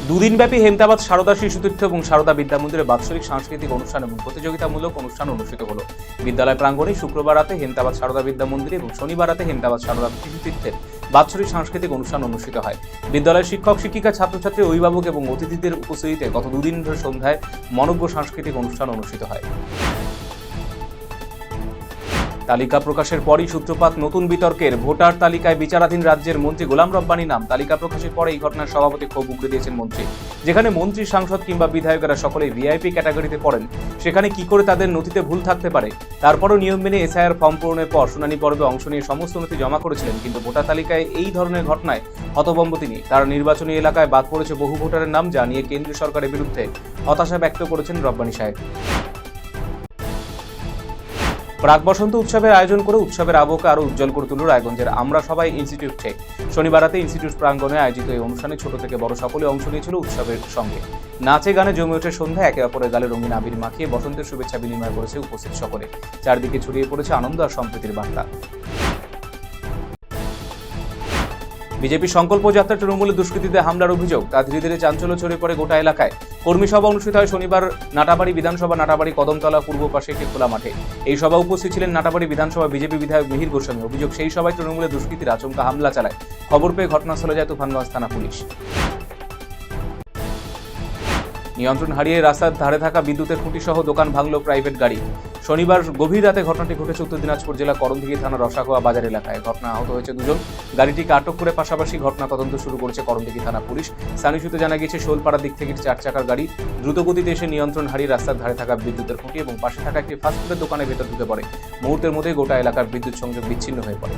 দুদিনব্যাপী হেমতাবাদ সারদা শিশুতীর্থ এবং সারদা বিদ্যা মন্দিরে বাৎসরিক সাংস্কৃতিক অনুষ্ঠান এবং প্রতিযোগিতামূলক অনুষ্ঠান অনুষ্ঠিত হলো। বিদ্যালয় প্রাঙ্গণে শুক্রবার রাতে হেমতাবাদ সারদা বিদ্যা মন্দিরে এবং শনিবার রাতে হেমতাবাদ সারদা শিশুতীর্থের বাৎসরিক সাংস্কৃতিক অনুষ্ঠান অনুষ্ঠিত হয়। বিদ্যালয়ের শিক্ষক শিক্ষিকা ছাত্রছাত্রী অভিভাবক এবং অতিথিদের উপস্থিতিতে গত দুদিন ধরে সন্ধ্যায় মনোজ্ঞ সাংস্কৃতিক অনুষ্ঠান অনুষ্ঠিত হয়। তালিকা প্রকাশের পরই সূত্রপাত নতুন বিতর্কের। ভোটার তালিকায় বিচারাধীন রাজ্যের মন্ত্রী গোলাম রব্বানীর নাম তালিকা প্রকাশের পরে এই ঘটনার সভাপতি ক্ষোভ উগরে দিয়েছেন মন্ত্রী। যেখানে মন্ত্রী, সাংসদ কিংবা বিধায়কেরা সকলেই ভিআইপি ক্যাটাগরিতে পড়েন, সেখানে কি করে তাদের নথিতে ভুল থাকতে পারে? তারপরও নিয়ম মেনে এসআইআর ফর্ম পূরণের পর শুনানি পর্বে অংশ নিয়ে সমস্ত নথি জমা করেছিলেন, কিন্তু ভোটার তালিকায় এই ধরনের ঘটনায় হতভম্ব তিনি। তার নির্বাচনী এলাকায় বাদ পড়েছে বহু ভোটারের নাম, যা নিয়ে কেন্দ্রীয় সরকারের বিরুদ্ধে হতাশা ব্যক্ত করেছেন রব্বানী সাহেব। প্রাক বসন্ত উৎসবের আয়োজন করে উৎসবের আবহকে আরো উজ্জ্বল করে তুলল রায়গঞ্জের আমরা সবাই ইনস্টিটিউট থেকে। শনিবার রাতে ইনস্টিটিউট প্রাঙ্গণে আয়োজিত এই অনুষ্ঠানে ছোট থেকে বড় সকলে অংশ নিয়েছিল উৎসবের সঙ্গে। নাচে গানে জমে ওঠে সন্ধ্যা। একে অপরের গালে রঙিন আবির মাখিয়ে বসন্তের শুভেচ্ছা বিনিময় করেছে উপস্থিত সকলে। চারদিকে ছড়িয়ে পড়েছে আনন্দ আর সম্প্রীতির বার্তা। বিজেপি সংকল্প যাত্রা তৃণমূলে দুষ্কৃতীদের হামলার অভিযোগ, তা ধীরে ধীরে চাঞ্চল্য ছড়িয়ে পড়ে গোটা এলাকায়। কর্মী সভা অনুষ্ঠিত হয় শনিবার নাটাবাড়ি বিধানসভা নাটাবাড়ি কদমতলা পূর্ব পাশে একটি খোলা মাঠে। এই সভা উপস্থিত ছিলেন নাটাবাড়ি বিধানসভা বিজেপি বিধায়ক মিহির গোস্বামী। অভিযোগ, সেই সভায় তৃণমূলের দুষ্কৃতীরা আচমকা হামলা চালায়। খবর পেয়ে ঘটনাস্থলে যায় তুফানগঞ্জ থানা পুলিশ। নিয়ন্ত্রণ হারিয়ে রাস্তার ধারে থাকা বিদ্যুতের খুঁটি সহ দোকান ভাঙল প্রাইভেট গাড়ি। শনিবার গভীর রাতে ঘটনাটি ঘটেছে উত্তর দিনাজপুর জেলা করণদিঘি থানার রসাখোয়া বাজার এলাকায়। ঘটনা আহত হয়েছে দুজন। গাড়িটিকে আটক করে পাশাপাশি ঘটনা তদন্ত শুরু করেছে করণদিঘি থানা পুলিশ। স্থানীয় সূত্রে জানা গিয়েছে, শোলপাড়ার দিক থেকে 4 চাকার গাড়ি দ্রুতগতিতে এসে নিয়ন্ত্রণ হারিয়ে রাস্তার ধারে থাকা বিদ্যুতের খুঁটি এবং পাশে থাকা একটি ফাস্টফুডের দোকানের ভেতর ঢুকে পড়ে। মুহূর্তের মধ্যেই গোটা এলাকার বিদ্যুৎ সংযোগ বিচ্ছিন্ন হয়ে পড়ে।